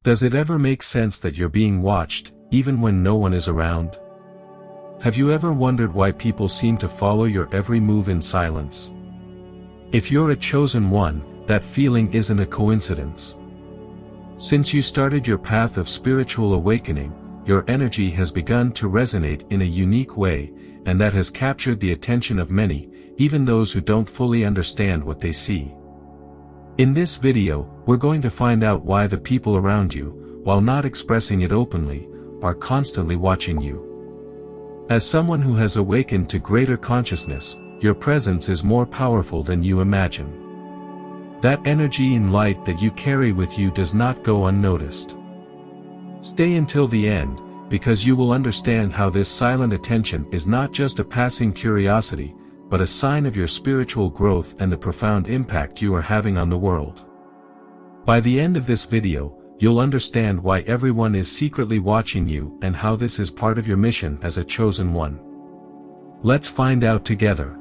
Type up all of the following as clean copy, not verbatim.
Does it ever make sense that you're being watched, even when no one is around? Have you ever wondered why people seem to follow your every move in silence? If you're a chosen one, that feeling isn't a coincidence. Since you started your path of spiritual awakening, your energy has begun to resonate in a unique way, and that has captured the attention of many, even those who don't fully understand what they see. In this video, we're going to find out why the people around you, while not expressing it openly, are constantly watching you. As someone who has awakened to greater consciousness, your presence is more powerful than you imagine. That energy and light that you carry with you does not go unnoticed. Stay until the end, because you will understand how this silent attention is not just a passing curiosity, but a sign of your spiritual growth and the profound impact you are having on the world. By the end of this video, you'll understand why everyone is secretly watching you and how this is part of your mission as a chosen one. Let's find out together.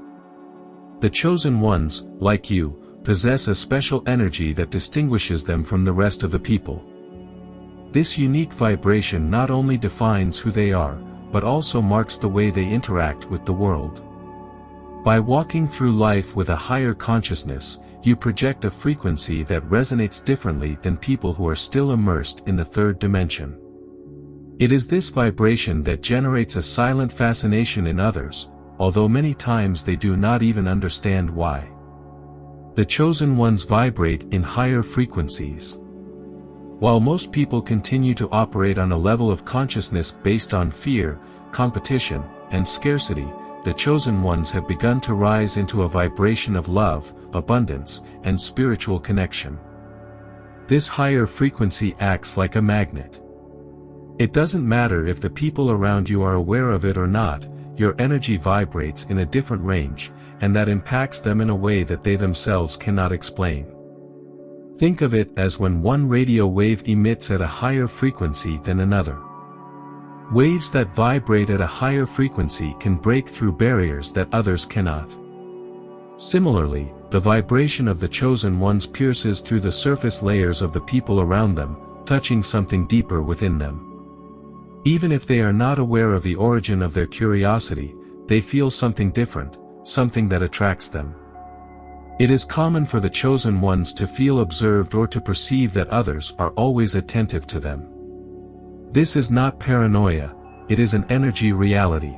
The chosen ones, like you, possess a special energy that distinguishes them from the rest of the people. This unique vibration not only defines who they are, but also marks the way they interact with the world. By walking through life with a higher consciousness, you project a frequency that resonates differently than people who are still immersed in the third dimension. It is this vibration that generates a silent fascination in others, although many times they do not even understand why. The chosen ones vibrate in higher frequencies. While most people continue to operate on a level of consciousness based on fear, competition, and scarcity, the chosen ones have begun to rise into a vibration of love, abundance, and spiritual connection. This higher frequency acts like a magnet. It doesn't matter if the people around you are aware of it or not, your energy vibrates in a different range, and that impacts them in a way that they themselves cannot explain. Think of it as when one radio wave emits at a higher frequency than another. Waves that vibrate at a higher frequency can break through barriers that others cannot. Similarly, the vibration of the chosen ones pierces through the surface layers of the people around them, touching something deeper within them. Even if they are not aware of the origin of their curiosity, they feel something different, something that attracts them. It is common for the chosen ones to feel observed or to perceive that others are always attentive to them. This is not paranoia, it is an energy reality.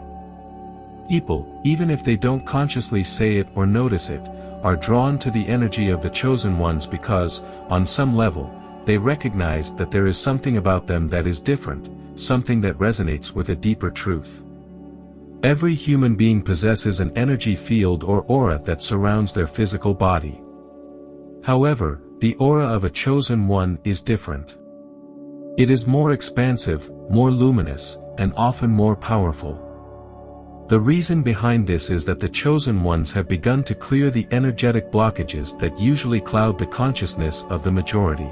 People, even if they don't consciously say it or notice it, are drawn to the energy of the chosen ones because, on some level, they recognize that there is something about them that is different, something that resonates with a deeper truth. Every human being possesses an energy field or aura that surrounds their physical body. However, the aura of a chosen one is different. It is more expansive, more luminous, and often more powerful. The reason behind this is that the chosen ones have begun to clear the energetic blockages that usually cloud the consciousness of the majority.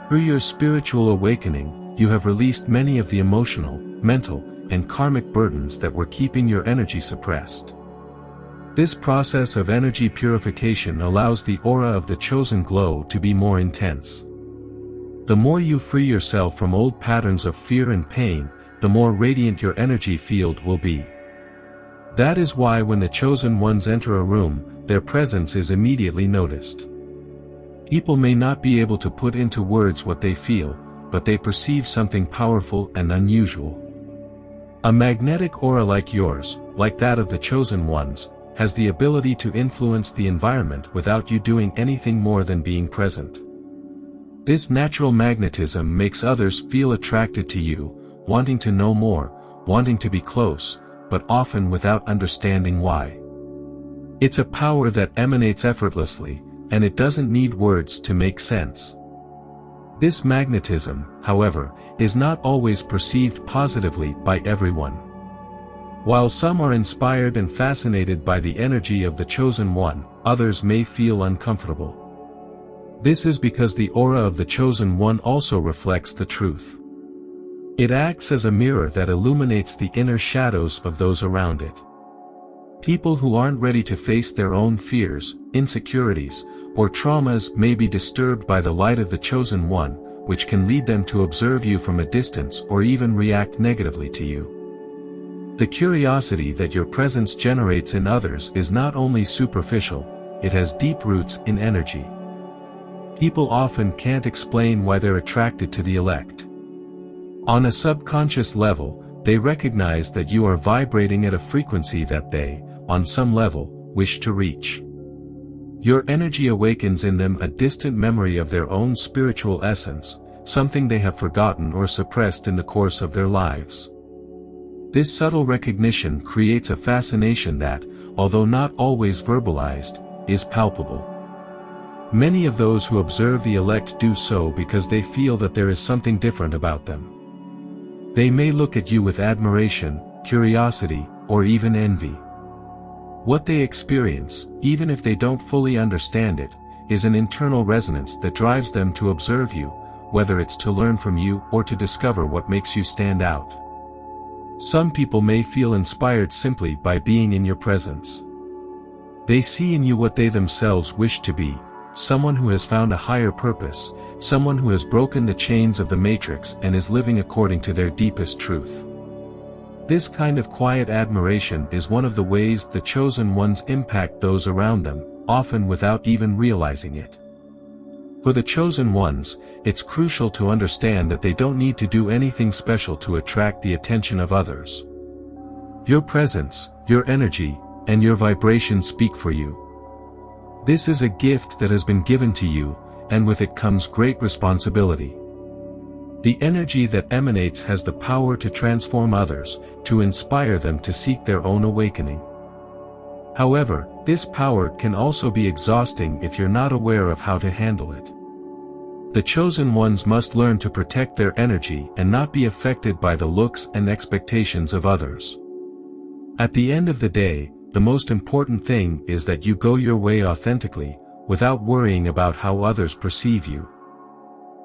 Through your spiritual awakening, you have released many of the emotional, mental, and karmic burdens that were keeping your energy suppressed. This process of energy purification allows the aura of the chosen glow to be more intense. The more you free yourself from old patterns of fear and pain, the more radiant your energy field will be. That is why when the chosen ones enter a room, their presence is immediately noticed. People may not be able to put into words what they feel, but they perceive something powerful and unusual. A magnetic aura like yours, like that of the chosen ones, has the ability to influence the environment without you doing anything more than being present. This natural magnetism makes others feel attracted to you, wanting to know more, wanting to be close, but often without understanding why. It's a power that emanates effortlessly, and it doesn't need words to make sense. This magnetism, however, is not always perceived positively by everyone. While some are inspired and fascinated by the energy of the chosen one, others may feel uncomfortable. This is because the aura of the chosen one also reflects the truth. It acts as a mirror that illuminates the inner shadows of those around it. People who aren't ready to face their own fears, insecurities, or traumas may be disturbed by the light of the chosen one, which can lead them to observe you from a distance or even react negatively to you. The curiosity that your presence generates in others is not only superficial, it has deep roots in energy. People often can't explain why they're attracted to the elect. On a subconscious level, they recognize that you are vibrating at a frequency that they, on some level, wish to reach. Your energy awakens in them a distant memory of their own spiritual essence, something they have forgotten or suppressed in the course of their lives. This subtle recognition creates a fascination that, although not always verbalized, is palpable. Many of those who observe the elect do so because they feel that there is something different about them. They may look at you with admiration, curiosity, or even envy. What they experience, even if they don't fully understand it, is an internal resonance that drives them to observe you, whether it's to learn from you or to discover what makes you stand out. Some people may feel inspired simply by being in your presence. They see in you what they themselves wish to be, someone who has found a higher purpose, someone who has broken the chains of the matrix and is living according to their deepest truth. This kind of quiet admiration is one of the ways the chosen ones impact those around them, often without even realizing it. For the chosen ones, it's crucial to understand that they don't need to do anything special to attract the attention of others. Your presence, your energy, and your vibration speak for you. This is a gift that has been given to you, and with it comes great responsibility. The energy that emanates has the power to transform others, to inspire them to seek their own awakening. However, this power can also be exhausting if you're not aware of how to handle it. The chosen ones must learn to protect their energy and not be affected by the looks and expectations of others. At the end of the day, the most important thing is that you go your way authentically, without worrying about how others perceive you.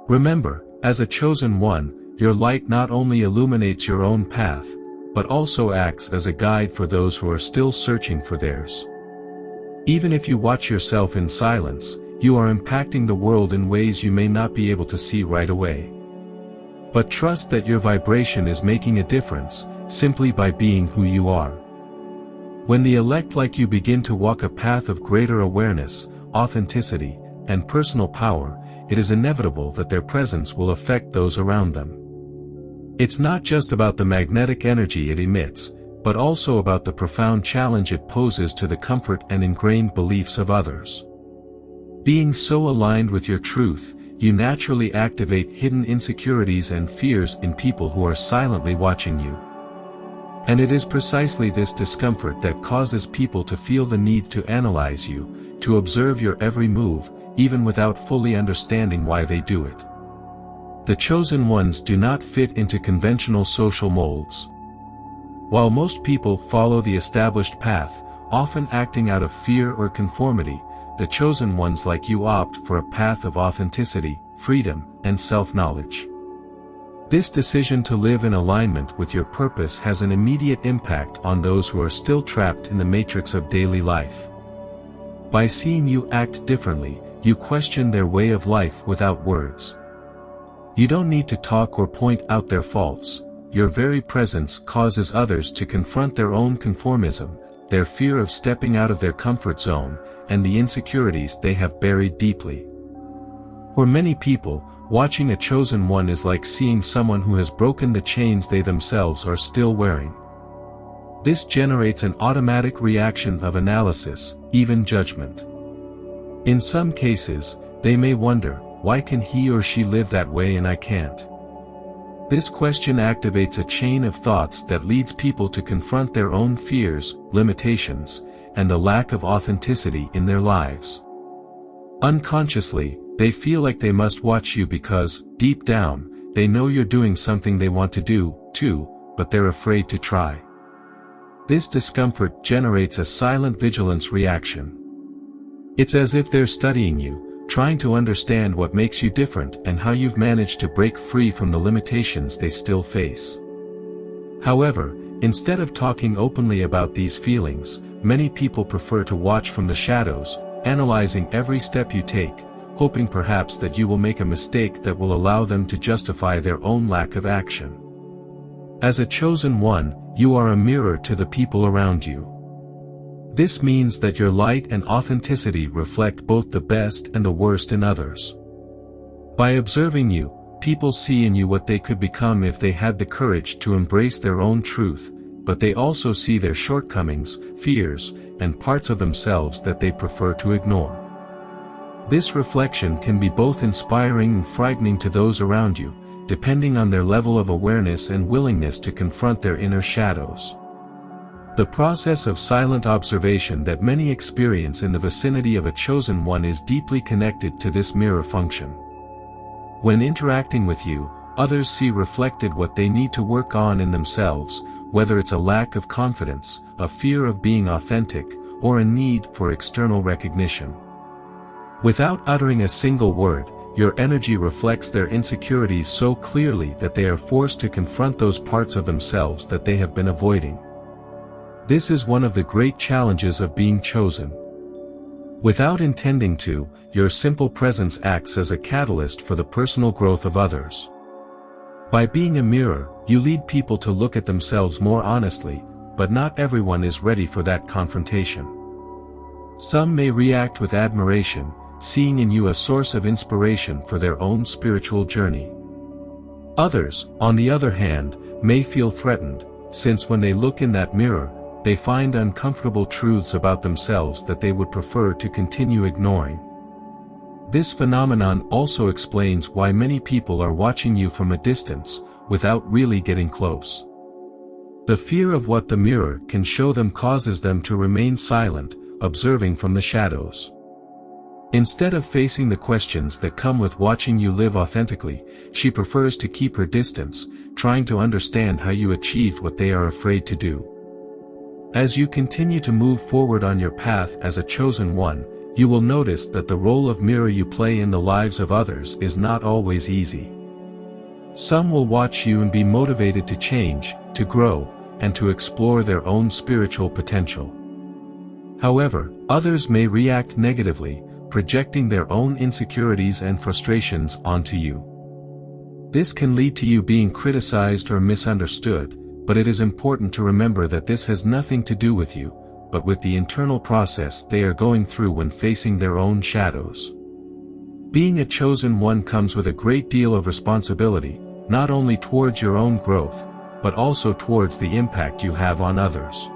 Remember, as a chosen one, your light not only illuminates your own path, but also acts as a guide for those who are still searching for theirs. Even if you watch yourself in silence, you are impacting the world in ways you may not be able to see right away. But trust that your vibration is making a difference, simply by being who you are. When the elect like you begin to walk a path of greater awareness, authenticity, and personal power, it is inevitable that their presence will affect those around them. It's not just about the magnetic energy it emits, but also about the profound challenge it poses to the comfort and ingrained beliefs of others. Being so aligned with your truth, you naturally activate hidden insecurities and fears in people who are silently watching you. And it is precisely this discomfort that causes people to feel the need to analyze you, to observe your every move, even without fully understanding why they do it. The chosen ones do not fit into conventional social molds. While most people follow the established path, often acting out of fear or conformity, the chosen ones like you opt for a path of authenticity, freedom, and self-knowledge. This decision to live in alignment with your purpose has an immediate impact on those who are still trapped in the matrix of daily life. By seeing you act differently, you question their way of life without words. You don't need to talk or point out their faults. Your very presence causes others to confront their own conformism, their fear of stepping out of their comfort zone, and the insecurities they have buried deeply. For many people, watching a chosen one is like seeing someone who has broken the chains they themselves are still wearing. This generates an automatic reaction of analysis, even judgment. In some cases, they may wonder, why can he or she live that way and I can't? This question activates a chain of thoughts that leads people to confront their own fears, limitations, and the lack of authenticity in their lives. Unconsciously, they feel like they must watch you because, deep down, they know you're doing something they want to do, too, but they're afraid to try. This discomfort generates a silent vigilance reaction. It's as if they're studying you, trying to understand what makes you different and how you've managed to break free from the limitations they still face. However, instead of talking openly about these feelings, many people prefer to watch from the shadows, analyzing every step you take, hoping perhaps that you will make a mistake that will allow them to justify their own lack of action. As a chosen one, you are a mirror to the people around you. This means that your light and authenticity reflect both the best and the worst in others. By observing you, people see in you what they could become if they had the courage to embrace their own truth, but they also see their shortcomings, fears, and parts of themselves that they prefer to ignore. This reflection can be both inspiring and frightening to those around you, depending on their level of awareness and willingness to confront their inner shadows. The process of silent observation that many experience in the vicinity of a chosen one is deeply connected to this mirror function. When interacting with you, others see reflected what they need to work on in themselves, whether it's a lack of confidence, a fear of being authentic, or a need for external recognition. Without uttering a single word, your energy reflects their insecurities so clearly that they are forced to confront those parts of themselves that they have been avoiding. This is one of the great challenges of being chosen. Without intending to, your simple presence acts as a catalyst for the personal growth of others. By being a mirror, you lead people to look at themselves more honestly, but not everyone is ready for that confrontation. Some may react with admiration, seeing in you a source of inspiration for their own spiritual journey. Others, on the other hand, may feel threatened, since when they look in that mirror, they find uncomfortable truths about themselves that they would prefer to continue ignoring. This phenomenon also explains why many people are watching you from a distance, without really getting close. The fear of what the mirror can show them causes them to remain silent, observing from the shadows. Instead of facing the questions that come with watching you live authentically, she prefers to keep her distance, trying to understand how you achieved what they are afraid to do. As you continue to move forward on your path as a chosen one, you will notice that the role of mirror you play in the lives of others is not always easy. Some will watch you and be motivated to change, to grow, and to explore their own spiritual potential. However, others may react negatively, projecting their own insecurities and frustrations onto you. This can lead to you being criticized or misunderstood, but it is important to remember that this has nothing to do with you, but with the internal process they are going through when facing their own shadows. Being a chosen one comes with a great deal of responsibility, not only towards your own growth, but also towards the impact you have on others.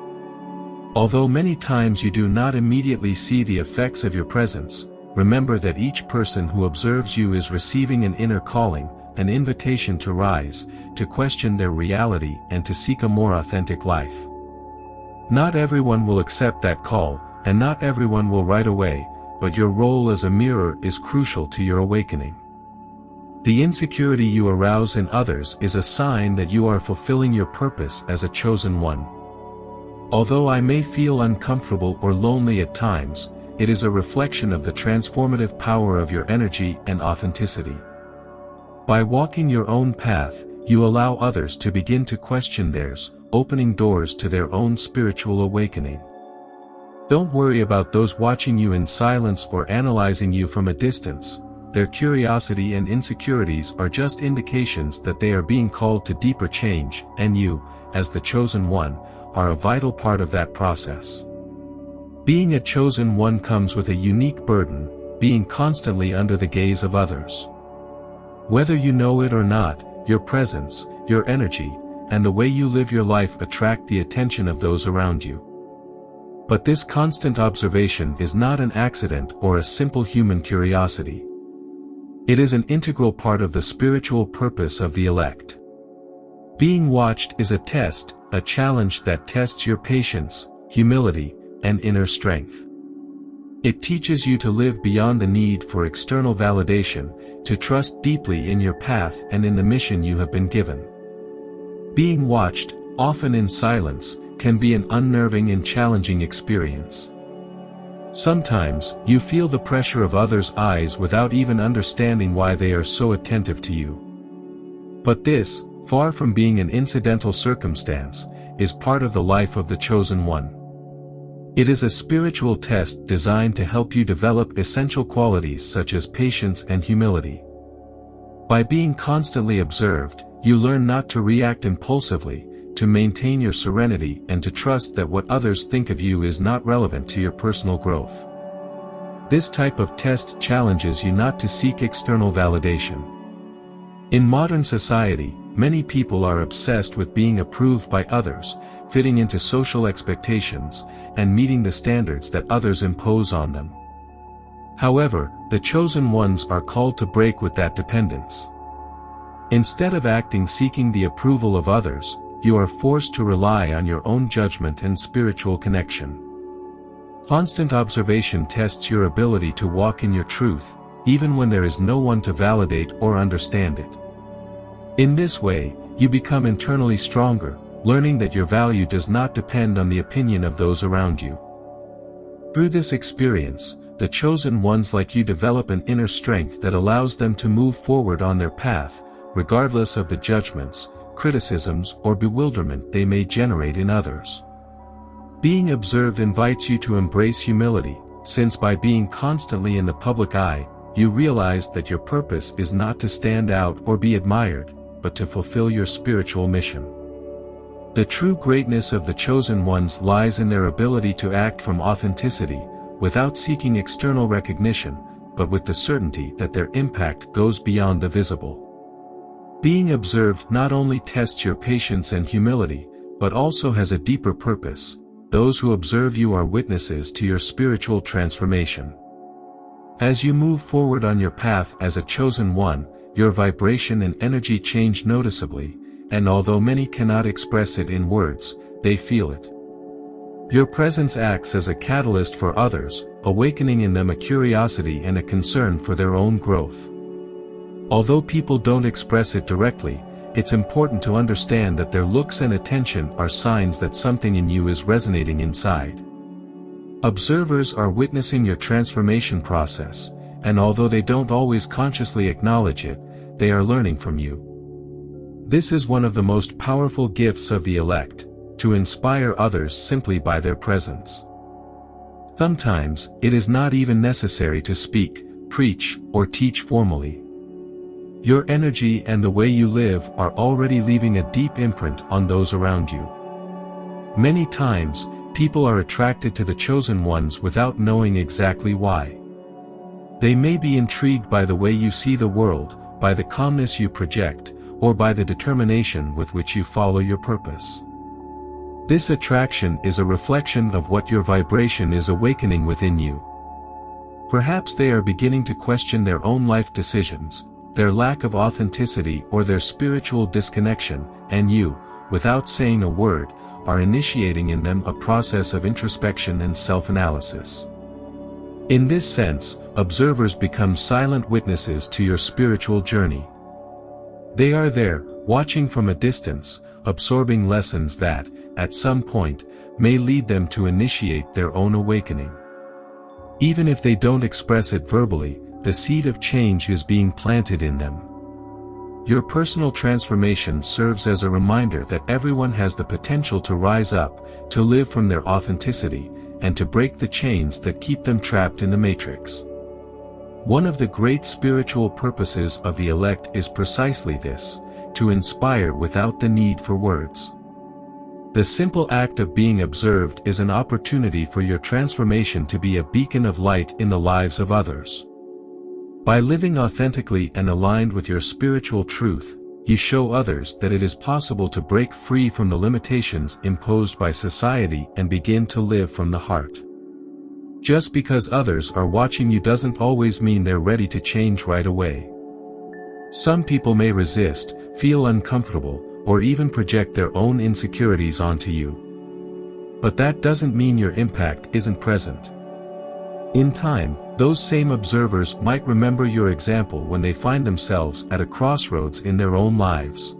Although many times you do not immediately see the effects of your presence, remember that each person who observes you is receiving an inner calling, an invitation to rise, to question their reality and to seek a more authentic life. Not everyone will accept that call, and not everyone will right away, but your role as a mirror is crucial to your awakening. The insecurity you arouse in others is a sign that you are fulfilling your purpose as a chosen one. Although I may feel uncomfortable or lonely at times, it is a reflection of the transformative power of your energy and authenticity. By walking your own path, you allow others to begin to question theirs, opening doors to their own spiritual awakening. Don't worry about those watching you in silence or analyzing you from a distance. Their curiosity and insecurities are just indications that they are being called to deeper change, and you, as the chosen one, are a vital part of that process. Being a chosen one comes with a unique burden, being constantly under the gaze of others. Whether you know it or not, your presence, your energy, and the way you live your life attract the attention of those around you. But this constant observation is not an accident or a simple human curiosity. It is an integral part of the spiritual purpose of the elect. Being watched is a test, a challenge that tests your patience, humility, and inner strength. It teaches you to live beyond the need for external validation, to trust deeply in your path and in the mission you have been given. Being watched, often in silence, can be an unnerving and challenging experience. Sometimes, you feel the pressure of others' eyes without even understanding why they are so attentive to you. But this, far from being an incidental circumstance, is part of the life of the chosen one. It is a spiritual test designed to help you develop essential qualities such as patience and humility. By being constantly observed, you learn not to react impulsively, to maintain your serenity and to trust that what others think of you is not relevant to your personal growth. This type of test challenges you not to seek external validation. In modern society, many people are obsessed with being approved by others, fitting into social expectations, and meeting the standards that others impose on them. However, the chosen ones are called to break with that dependence. Instead of acting seeking the approval of others, you are forced to rely on your own judgment and spiritual connection. Constant observation tests your ability to walk in your truth, even when there is no one to validate or understand it. In this way, you become internally stronger, learning that your value does not depend on the opinion of those around you. Through this experience, the chosen ones like you develop an inner strength that allows them to move forward on their path, regardless of the judgments, criticisms, or bewilderment they may generate in others. Being observed invites you to embrace humility, since by being constantly in the public eye, you realize that your purpose is not to stand out or be admired, but to fulfill your spiritual mission. The true greatness of the chosen ones lies in their ability to act from authenticity, without seeking external recognition, but with the certainty that their impact goes beyond the visible. Being observed not only tests your patience and humility, but also has a deeper purpose. Those who observe you are witnesses to your spiritual transformation. As you move forward on your path as a chosen one, your vibration and energy change noticeably, and although many cannot express it in words, they feel it. Your presence acts as a catalyst for others, awakening in them a curiosity and a concern for their own growth. Although people don't express it directly, it's important to understand that their looks and attention are signs that something in you is resonating inside. Observers are witnessing your transformation process, and although they don't always consciously acknowledge it, they are learning from you. This is one of the most powerful gifts of the elect, to inspire others simply by their presence. Sometimes, it is not even necessary to speak, preach, or teach formally. Your energy and the way you live are already leaving a deep imprint on those around you. Many times, people are attracted to the chosen ones without knowing exactly why. They may be intrigued by the way you see the world, by the calmness you project, or by the determination with which you follow your purpose. This attraction is a reflection of what your vibration is awakening within you. Perhaps they are beginning to question their own life decisions, their lack of authenticity or their spiritual disconnection, and you, without saying a word, are initiating in them a process of introspection and self-analysis. In this sense, observers become silent witnesses to your spiritual journey. They are there, watching from a distance, absorbing lessons that, at some point, may lead them to initiate their own awakening. Even if they don't express it verbally, the seed of change is being planted in them. Your personal transformation serves as a reminder that everyone has the potential to rise up, to live from their authenticity, and to break the chains that keep them trapped in the matrix. One of the great spiritual purposes of the elect is precisely this, to inspire without the need for words. The simple act of being observed is an opportunity for your transformation to be a beacon of light in the lives of others. By living authentically and aligned with your spiritual truth, you show others that it is possible to break free from the limitations imposed by society and begin to live from the heart. Just because others are watching you doesn't always mean they're ready to change right away. Some people may resist, feel uncomfortable, or even project their own insecurities onto you. But that doesn't mean your impact isn't present. In time, those same observers might remember your example when they find themselves at a crossroads in their own lives.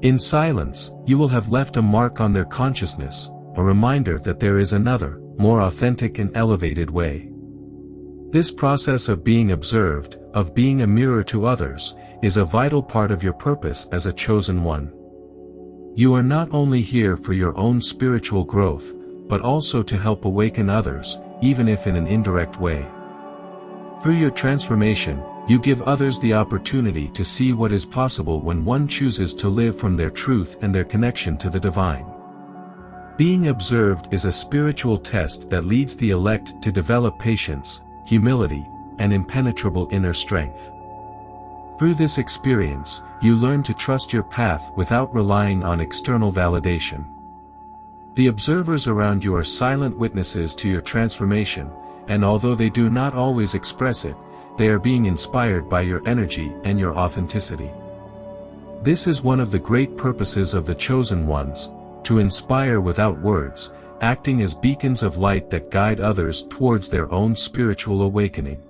In silence, you will have left a mark on their consciousness, a reminder that there is another, more authentic and elevated way. This process of being observed, of being a mirror to others, is a vital part of your purpose as a chosen one. You are not only here for your own spiritual growth, but also to help awaken others, even if in an indirect way. Through your transformation, you give others the opportunity to see what is possible when one chooses to live from their truth and their connection to the divine. Being observed is a spiritual test that leads the elect to develop patience, humility, and impenetrable inner strength. Through this experience, you learn to trust your path without relying on external validation. The observers around you are silent witnesses to your transformation, and although they do not always express it, they are being inspired by your energy and your authenticity. This is one of the great purposes of the chosen ones, to inspire without words, acting as beacons of light that guide others towards their own spiritual awakening.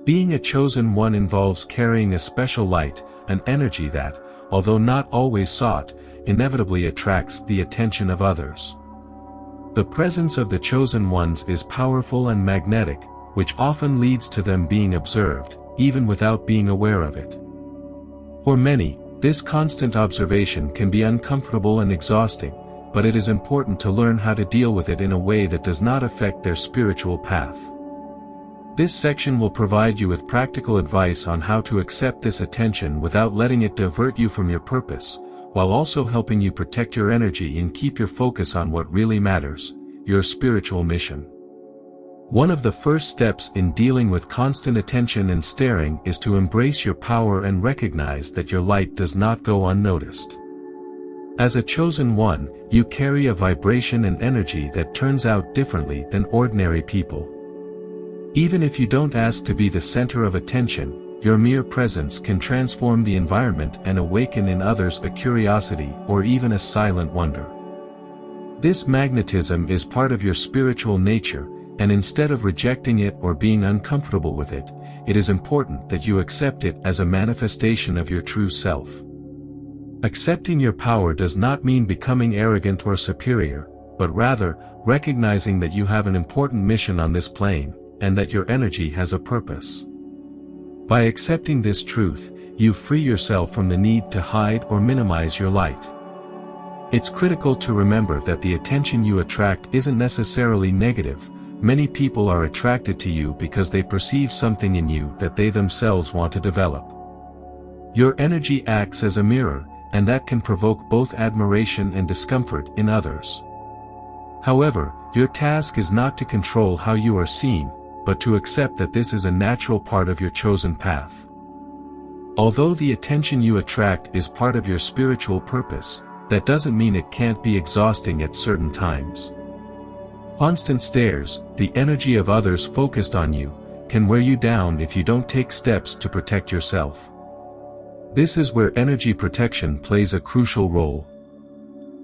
Being a chosen one involves carrying a special light, an energy that, although not always sought, inevitably attracts the attention of others. The presence of the chosen ones is powerful and magnetic, which often leads to them being observed, even without being aware of it. For many, this constant observation can be uncomfortable and exhausting, but it is important to learn how to deal with it in a way that does not affect their spiritual path. This section will provide you with practical advice on how to accept this attention without letting it divert you from your purpose, while also helping you protect your energy and keep your focus on what really matters, your spiritual mission. One of the first steps in dealing with constant attention and staring is to embrace your power and recognize that your light does not go unnoticed. As a chosen one, you carry a vibration and energy that turns out differently than ordinary people. Even if you don't ask to be the center of attention, your mere presence can transform the environment and awaken in others a curiosity or even a silent wonder. This magnetism is part of your spiritual nature, and instead of rejecting it or being uncomfortable with it, it is important that you accept it as a manifestation of your true self. Accepting your power does not mean becoming arrogant or superior, but rather, recognizing that you have an important mission on this plane, and that your energy has a purpose. By accepting this truth, you free yourself from the need to hide or minimize your light. It's critical to remember that the attention you attract isn't necessarily negative. Many people are attracted to you because they perceive something in you that they themselves want to develop. Your energy acts as a mirror, and that can provoke both admiration and discomfort in others. However, your task is not to control how you are seen, but to accept that this is a natural part of your chosen path. Although the attention you attract is part of your spiritual purpose, that doesn't mean it can't be exhausting at certain times. Constant stares, the energy of others focused on you, can wear you down if you don't take steps to protect yourself. This is where energy protection plays a crucial role.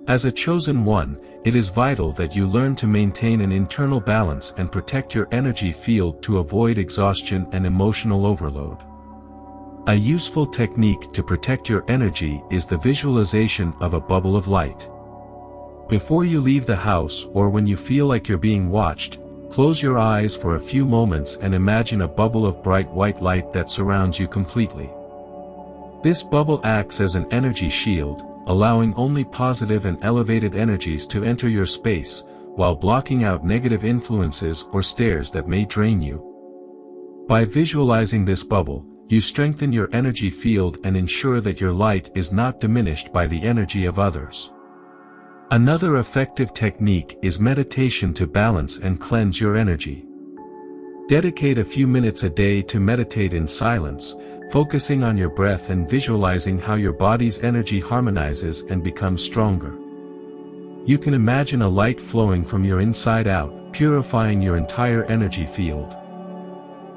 As a chosen one, it is vital that you learn to maintain an internal balance and protect your energy field to avoid exhaustion and emotional overload. A useful technique to protect your energy is the visualization of a bubble of light. Before you leave the house or when you feel like you're being watched, close your eyes for a few moments and imagine a bubble of bright white light that surrounds you completely. This bubble acts as an energy shield, allowing only positive and elevated energies to enter your space, while blocking out negative influences or stares that may drain you. By visualizing this bubble, you strengthen your energy field and ensure that your light is not diminished by the energy of others. Another effective technique is meditation to balance and cleanse your energy. Dedicate a few minutes a day to meditate in silence, focusing on your breath and visualizing how your body's energy harmonizes and becomes stronger. You can imagine a light flowing from your inside out, purifying your entire energy field.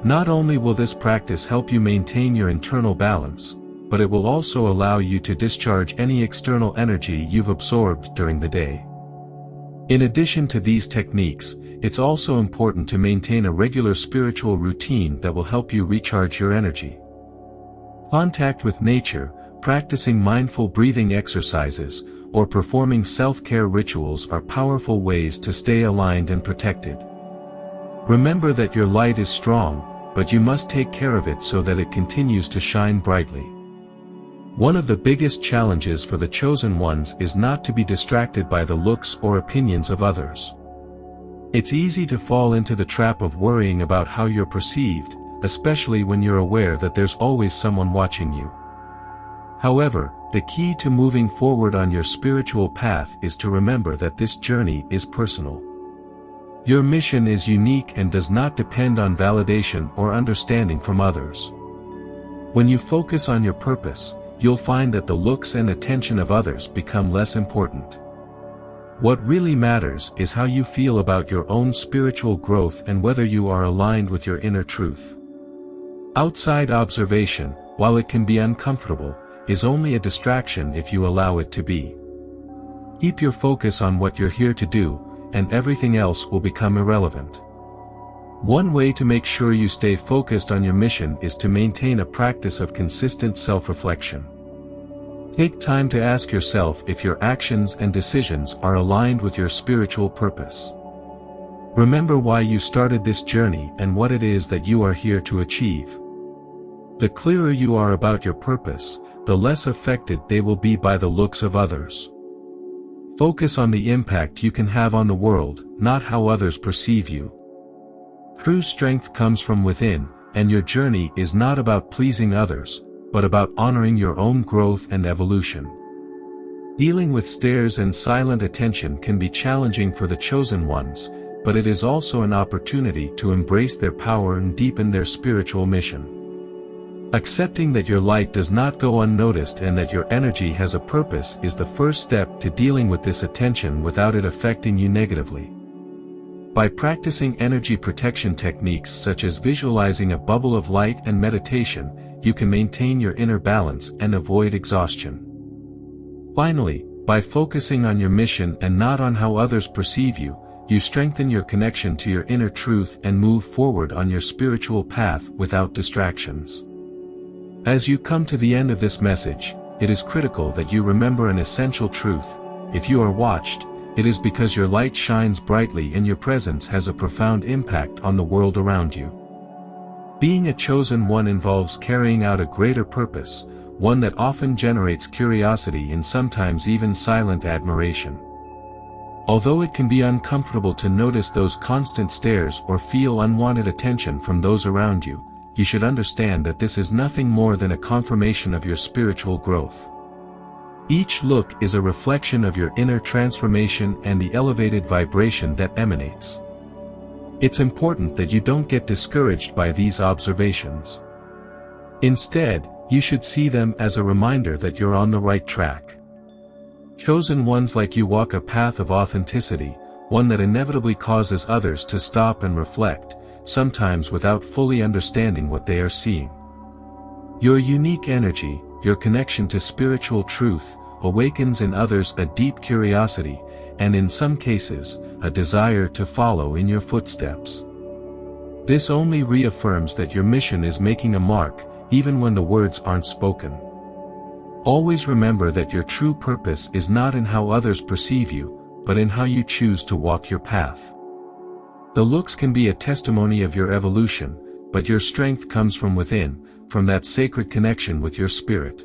Not only will this practice help you maintain your internal balance, but it will also allow you to discharge any external energy you've absorbed during the day. In addition to these techniques, it's also important to maintain a regular spiritual routine that will help you recharge your energy. Contact with nature, practicing mindful breathing exercises, or performing self-care rituals are powerful ways to stay aligned and protected. Remember that your light is strong, but you must take care of it so that it continues to shine brightly. One of the biggest challenges for the chosen ones is not to be distracted by the looks or opinions of others. It's easy to fall into the trap of worrying about how you're perceived, especially when you're aware that there's always someone watching you. However, the key to moving forward on your spiritual path is to remember that this journey is personal. Your mission is unique and does not depend on validation or understanding from others. When you focus on your purpose, you'll find that the looks and attention of others become less important. What really matters is how you feel about your own spiritual growth and whether you are aligned with your inner truth. Outside observation, while it can be uncomfortable, is only a distraction if you allow it to be. Keep your focus on what you're here to do, and everything else will become irrelevant. One way to make sure you stay focused on your mission is to maintain a practice of consistent self-reflection. Take time to ask yourself if your actions and decisions are aligned with your spiritual purpose. Remember why you started this journey and what it is that you are here to achieve. The clearer you are about your purpose, the less affected they will be by the looks of others. Focus on the impact you can have on the world, not how others perceive you. True strength comes from within, and your journey is not about pleasing others, but about honoring your own growth and evolution. Dealing with stares and silent attention can be challenging for the chosen ones, but it is also an opportunity to embrace their power and deepen their spiritual mission. Accepting that your light does not go unnoticed and that your energy has a purpose is the first step to dealing with this attention without it affecting you negatively. By practicing energy protection techniques such as visualizing a bubble of light and meditation, you can maintain your inner balance and avoid exhaustion. Finally, by focusing on your mission and not on how others perceive you, you strengthen your connection to your inner truth and move forward on your spiritual path without distractions. As you come to the end of this message, it is critical that you remember an essential truth: if you are watched, it is because your light shines brightly and your presence has a profound impact on the world around you. Being a chosen one involves carrying out a greater purpose, one that often generates curiosity and sometimes even silent admiration. Although it can be uncomfortable to notice those constant stares or feel unwanted attention from those around you, you should understand that this is nothing more than a confirmation of your spiritual growth. Each look is a reflection of your inner transformation and the elevated vibration that emanates. It's important that you don't get discouraged by these observations. Instead, you should see them as a reminder that you're on the right track. Chosen ones like you walk a path of authenticity, one that inevitably causes others to stop and reflect, sometimes without fully understanding what they are seeing. Your unique energy, your connection to spiritual truth, awakens in others a deep curiosity, and in some cases, a desire to follow in your footsteps. This only reaffirms that your mission is making a mark, even when the words aren't spoken. Always remember that your true purpose is not in how others perceive you, but in how you choose to walk your path. The looks can be a testimony of your evolution, but your strength comes from within, from that sacred connection with your spirit.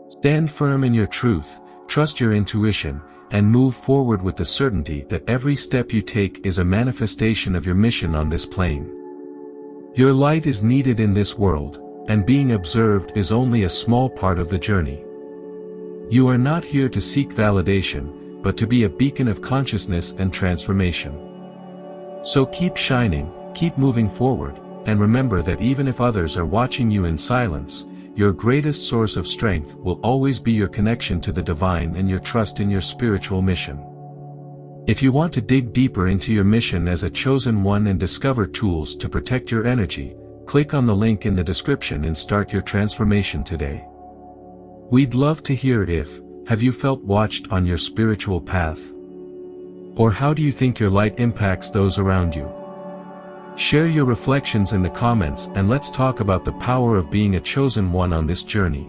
Stand firm in your truth, trust your intuition, and move forward with the certainty that every step you take is a manifestation of your mission on this plane. Your light is needed in this world, and being observed is only a small part of the journey. You are not here to seek validation, but to be a beacon of consciousness and transformation. So keep shining, keep moving forward, and remember that even if others are watching you in silence, your greatest source of strength will always be your connection to the divine and your trust in your spiritual mission. If you want to dig deeper into your mission as a chosen one and discover tools to protect your energy, click on the link in the description and start your transformation today. We'd love to hear have you felt watched on your spiritual path? Or how do you think your light impacts those around you? Share your reflections in the comments and let's talk about the power of being a chosen one on this journey.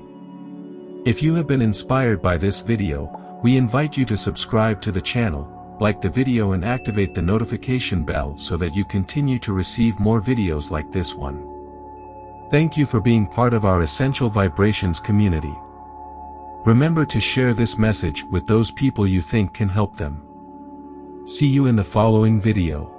If you have been inspired by this video, we invite you to subscribe to the channel, like the video and activate the notification bell so that you continue to receive more videos like this one. Thank you for being part of our Essential Vibrations community. Remember to share this message with those people you think can help them. See you in the following video.